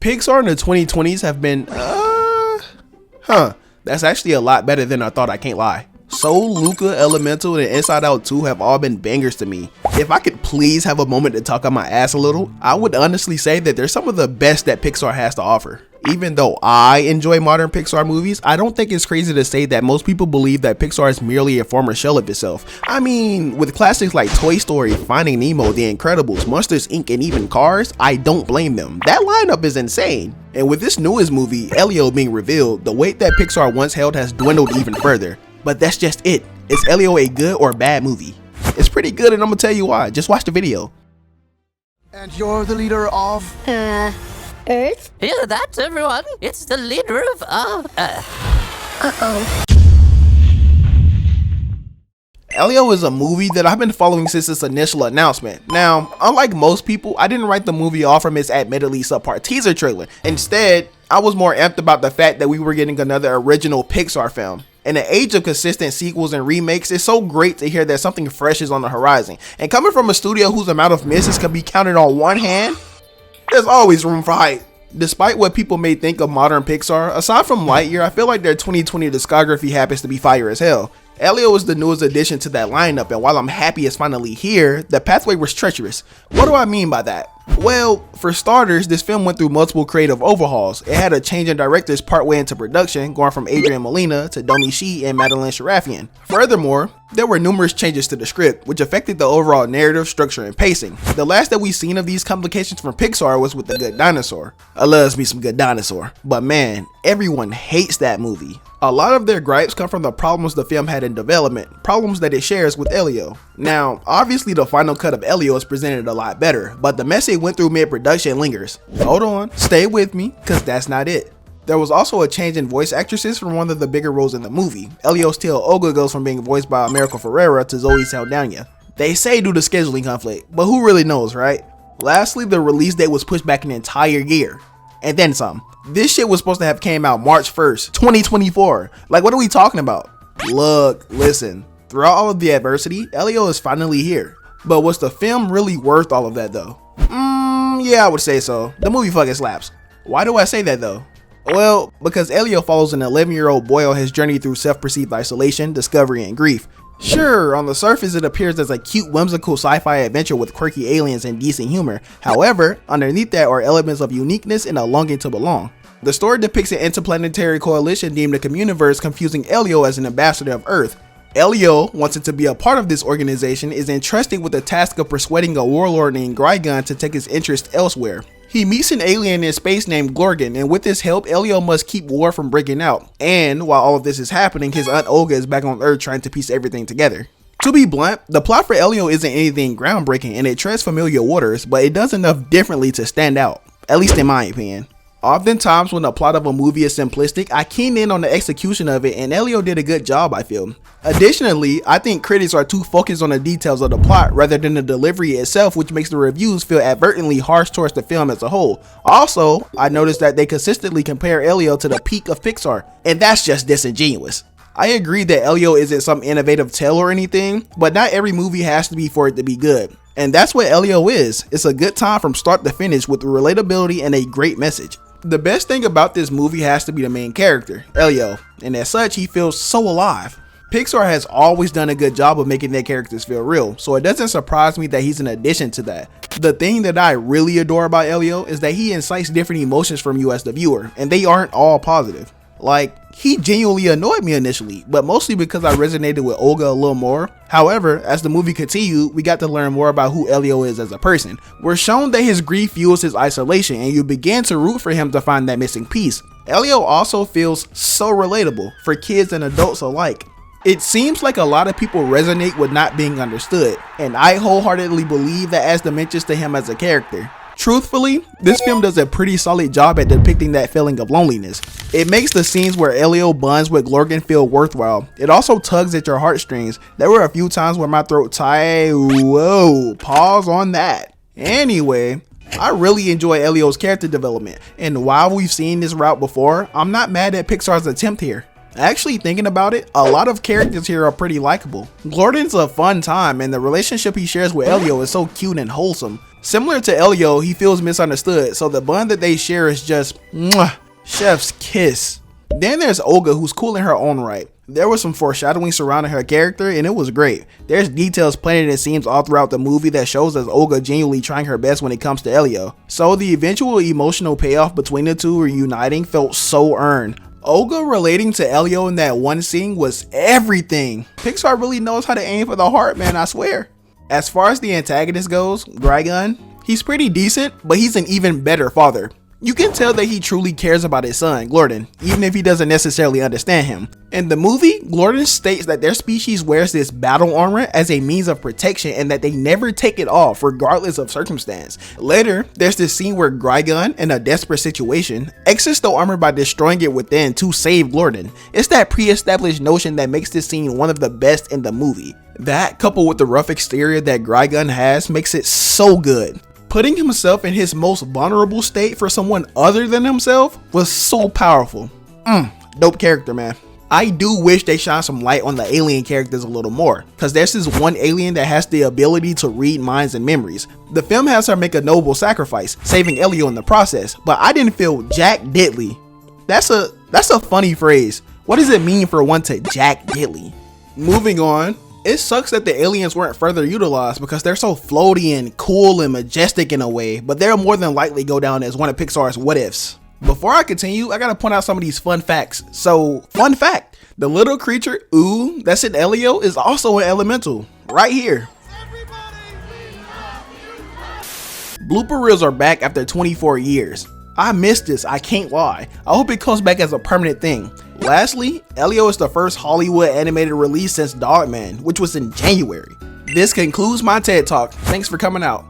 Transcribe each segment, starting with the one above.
Pixar in the 2020s have been, that's actually a lot better than I thought, I can't lie. Soul, Luca, Elemental, and Inside Out 2 have all been bangers to me. If I could please have a moment to talk on my ass a little, I would honestly say that they're some of the best that Pixar has to offer. Even though I enjoy modern Pixar movies, I don't think it's crazy to say that most people believe that Pixar is merely a former shell of itself. I mean, with classics like Toy Story, Finding Nemo, The Incredibles, Monsters Inc., and even Cars, I don't blame them. That lineup is insane. And with this newest movie, Elio, being revealed, the weight that Pixar once held has dwindled even further. But that's just it. Is Elio a good or bad movie? It's pretty good, and I'm gonna tell you why. Just watch the video. And you're the leader of? Earth? Hear that, everyone? It's the leader of Earth. Uh-oh. Elio is a movie that I've been following since its initial announcement. Now, unlike most people, I didn't write the movie off from its admittedly subpar teaser trailer. Instead, I was more amped about the fact that we were getting another original Pixar film. In the age of consistent sequels and remakes, it's so great to hear that something fresh is on the horizon. And coming from a studio whose amount of misses can be counted on one hand, there's always room for hype. Despite what people may think of modern Pixar, aside from Lightyear, I feel like their 2020 discography happens to be fire as hell. Elio is the newest addition to that lineup, and while I'm happy it's finally here, the pathway was treacherous. What do I mean by that? Well, for starters, this film went through multiple creative overhauls. It had a change in directors partway into production, going from Adrian Molina to Domi Shi and Madeline Sharafian. Furthermore, there were numerous changes to the script, which affected the overall narrative, structure, and pacing. The last that we've seen of these complications from Pixar was with The Good Dinosaur. I loves me some Good Dinosaur, but man, everyone hates that movie. A lot of their gripes come from the problems the film had in development, problems that it shares with Elio. Now, obviously the final cut of Elio is presented a lot better, but the mess it went through mid-production lingers. Hold on, stay with me, cause that's not it. There was also a change in voice actresses for one of the bigger roles in the movie. Elio's Teal Olga goes from being voiced by America Ferrera to Zoe Saldana. They say due to scheduling conflict, but who really knows, right? Lastly, the release date was pushed back an entire year. And then some. This shit was supposed to have came out March 1st, 2024. Like, what are we talking about? Look, listen, throughout all of the adversity, Elio is finally here. But was the film really worth all of that though? Yeah, I would say so. The movie fucking slaps. Why do I say that though? Well, because Elio follows an 11-year-old boy on his journey through self-perceived isolation, discovery, and grief. Sure, on the surface it appears as a cute, whimsical sci-fi adventure with quirky aliens and decent humor. However, underneath that are elements of uniqueness and a longing to belong. The story depicts an interplanetary coalition deemed the Communiverse, confusing Elio as an ambassador of Earth. Elio, wanting to be a part of this organization, is entrusted with the task of persuading a warlord named Grigon to take his interest elsewhere. He meets an alien in space named Gorgon, and with his help, Elio must keep war from breaking out. And while all of this is happening, his aunt Olga is back on Earth trying to piece everything together. To be blunt, the plot for Elio isn't anything groundbreaking and it treads familiar waters, but it does enough differently to stand out, at least in my opinion. Oftentimes when the plot of a movie is simplistic, I keen in on the execution of it, and Elio did a good job, I feel. Additionally, I think critics are too focused on the details of the plot rather than the delivery itself, which makes the reviews feel advertently harsh towards the film as a whole. Also, I noticed that they consistently compare Elio to the peak of Pixar, and that's just disingenuous. I agree that Elio isn't some innovative tale or anything, but not every movie has to be for it to be good. And that's what Elio is. It's a good time from start to finish with relatability and a great message. The best thing about this movie has to be the main character, Elio, and as such he feels so alive. Pixar has always done a good job of making their characters feel real, so it doesn't surprise me that he's an addition to that. The thing that I really adore about Elio is that he incites different emotions from you as the viewer, and they aren't all positive. Like, he genuinely annoyed me initially, but mostly because I resonated with Olga a little more. However, as the movie continued, we got to learn more about who Elio is as a person. We're shown that his grief fuels his isolation, and you begin to root for him to find that missing piece. Elio also feels so relatable for kids and adults alike. It seems like a lot of people resonate with not being understood, and I wholeheartedly believe that adds dimensions to him as a character. Truthfully, this film does a pretty solid job at depicting that feeling of loneliness. It makes the scenes where Elio bonds with Gorgon feel worthwhile. It also tugs at your heartstrings. There were a few times where my throat tied. Whoa, pause on that. Anyway, I really enjoy Elio's character development, and while we've seen this route before, I'm not mad at Pixar's attempt here. Actually thinking about it, a lot of characters here are pretty likable. Gordon's a fun time, and the relationship he shares with Elio is so cute and wholesome. Similar to Elio, he feels misunderstood, so the bond that they share is just mwah, chef's kiss. Then there's Olga, who's cool in her own right. There was some foreshadowing surrounding her character, and it was great. There's details planted in scenes all throughout the movie that shows us Olga genuinely trying her best when it comes to Elio. So the eventual emotional payoff between the two reuniting felt so earned. Olga relating to Elio in that one scene was everything. Pixar really knows how to aim for the heart, man, I swear. As far as the antagonist goes, Grigon, he's pretty decent, but he's an even better father. You can tell that he truly cares about his son, Gordon, even if he doesn't necessarily understand him. In the movie, Gordon states that their species wears this battle armor as a means of protection and that they never take it off regardless of circumstance. Later, there's this scene where Grigon, in a desperate situation, exits the armor by destroying it within to save Gordon. It's that pre-established notion that makes this scene one of the best in the movie. That, coupled with the rough exterior that Grigon has, makes it so good. Putting himself in his most vulnerable state for someone other than himself was so powerful. Dope character, man. I do wish they shine some light on the alien characters a little more, cause there's this one alien that has the ability to read minds and memories. The film has her make a noble sacrifice, saving Elio in the process, but I didn't feel Jack Diddley. That's a funny phrase. What does it mean for one to Jack Diddley? Moving on. It sucks that the aliens weren't further utilized because they're so floaty and cool and majestic in a way, but they'll more than likely go down as one of Pixar's what ifs. Before I continue, I gotta point out some of these fun facts. So, fun fact, the little creature, ooh, that's in Elio is also an elemental, right here. Blooper reels are back after 24 years. I missed this, I can't lie. I hope it comes back as a permanent thing. Lastly, Elio is the first Hollywood animated release since Dogman, which was in January. This concludes my TED Talk. Thanks for coming out.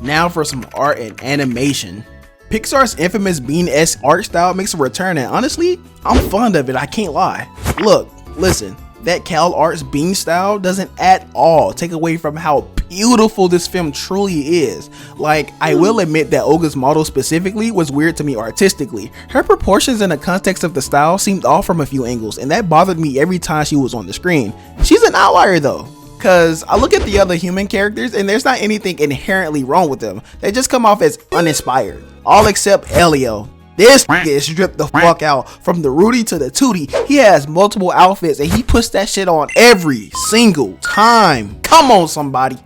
Now for some art and animation. Pixar's infamous Bean-esque art style makes a return, and honestly, I'm fond of it, I can't lie. Look, listen, that Cal Arts Bean style doesn't at all take away from how beautiful this film truly is. Like, I will admit that Olga's model specifically was weird to me artistically. Her proportions in the context of the style seemed off from a few angles, and that bothered me every time she was on the screen. She's an outlier though, cause I look at the other human characters and there's not anything inherently wrong with them. They just come off as uninspired. All except Elio. This is stripped the fuck out. From the Rudy to the Tootie, he has multiple outfits and he puts that shit on every single time. Come on, somebody.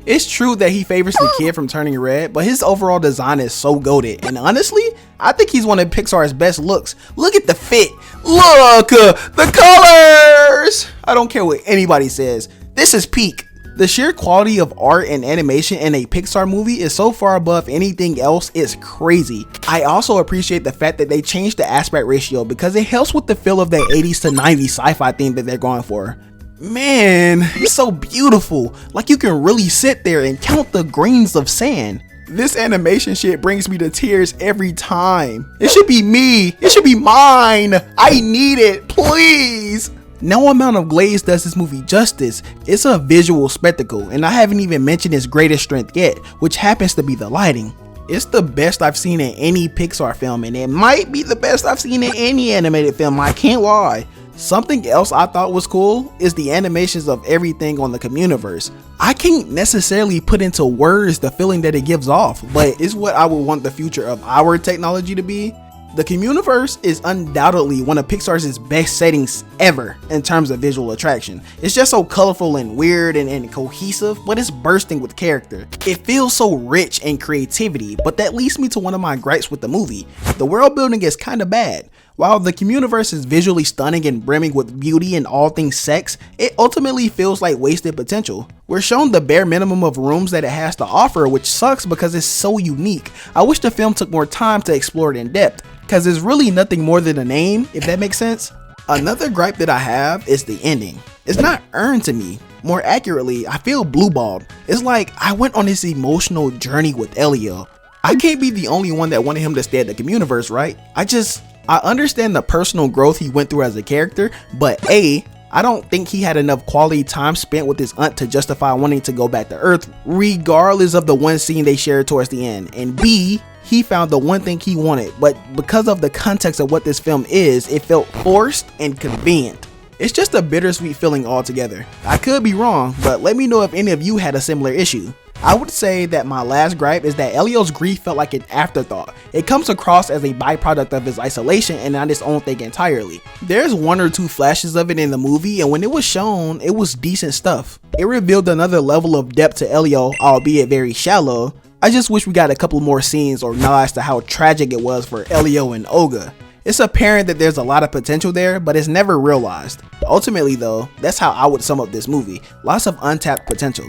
It's true that he favors the kid from Turning Red, but his overall design is so goated. And honestly, I think he's one of Pixar's best looks. Look at the fit. Look, the colors. I don't care what anybody says. This is peak. The sheer quality of art and animation in a Pixar movie is so far above anything else, it's crazy. I also appreciate the fact that they changed the aspect ratio because it helps with the feel of that 80s to 90s sci-fi theme that they're going for. Man, it's so beautiful. Like you can really sit there and count the grains of sand. This animation shit brings me to tears every time. It should be me. It should be mine. I need it, please. No amount of glaze does this movie justice. It's a visual spectacle, and I haven't even mentioned its greatest strength yet, which happens to be the lighting. It's the best I've seen in any Pixar film, and it might be the best I've seen in any animated film, I can't lie. Something else I thought was cool is the animations of everything on the Communiverse. I can't necessarily put into words the feeling that it gives off, but it's what I would want the future of our technology to be. The Communiverse is undoubtedly one of Pixar's best settings ever in terms of visual attraction. It's just so colorful and weird and cohesive, but it's bursting with character. It feels so rich in creativity, but that leads me to one of my gripes with the movie. The world building is kinda bad. While the Communiverse is visually stunning and brimming with beauty and all things sex, it ultimately feels like wasted potential. We're shown the bare minimum of rooms that it has to offer, which sucks because it's so unique. I wish the film took more time to explore it in depth, because it's really nothing more than a name, if that makes sense. Another gripe that I have is the ending. It's not earned to me. More accurately, I feel blueballed. It's like I went on this emotional journey with Elio. I can't be the only one that wanted him to stay at the Communiverse, right? I understand the personal growth he went through as a character, but A, I don't think he had enough quality time spent with his aunt to justify wanting to go back to Earth, regardless of the one scene they shared towards the end. And B, he found the one thing he wanted, but because of the context of what this film is, it felt forced and convenient. It's just a bittersweet feeling altogether. I could be wrong, but let me know if any of you had a similar issue. I would say that my last gripe is that Elio's grief felt like an afterthought. It comes across as a byproduct of his isolation and not his own thing entirely. There's one or two flashes of it in the movie, and when it was shown, it was decent stuff. It revealed another level of depth to Elio, albeit very shallow. I just wish we got a couple more scenes or nods to how tragic it was for Elio and Olga. It's apparent that there's a lot of potential there, but it's never realized. Ultimately though, that's how I would sum up this movie. Lots of untapped potential.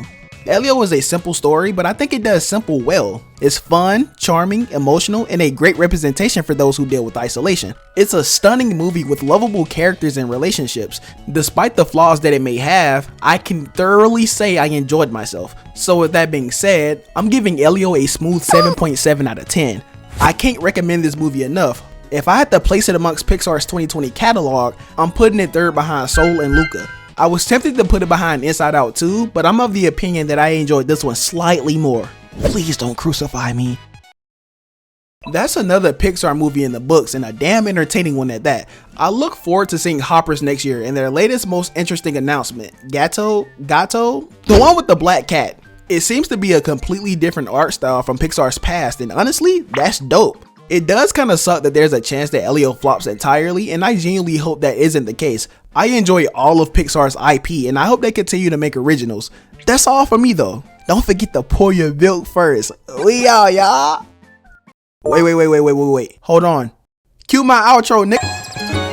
Elio is a simple story, but I think it does simple well. It's fun, charming, emotional, and a great representation for those who deal with isolation. It's a stunning movie with lovable characters and relationships. Despite the flaws that it may have, I can thoroughly say I enjoyed myself. So with that being said, I'm giving Elio a smooth 7.7 out of 10. I can't recommend this movie enough. If I had to place it amongst Pixar's 2020 catalog, I'm putting it third behind Soul and Luca. I was tempted to put it behind Inside Out too, but I'm of the opinion that I enjoyed this one slightly more. Please don't crucify me. That's another Pixar movie in the books, and a damn entertaining one at that. I look forward to seeing Hoppers next year and their latest most interesting announcement, Gato? The one with the black cat. It seems to be a completely different art style from Pixar's past, and honestly, that's dope. It does kind of suck that there's a chance that Elio flops entirely, and I genuinely hope that isn't the case. I enjoy all of Pixar's IP, and I hope they continue to make originals. That's all for me though. Don't forget to pour your milk first. We out, y'all. Wait. Hold on. Cue my outro, nigga.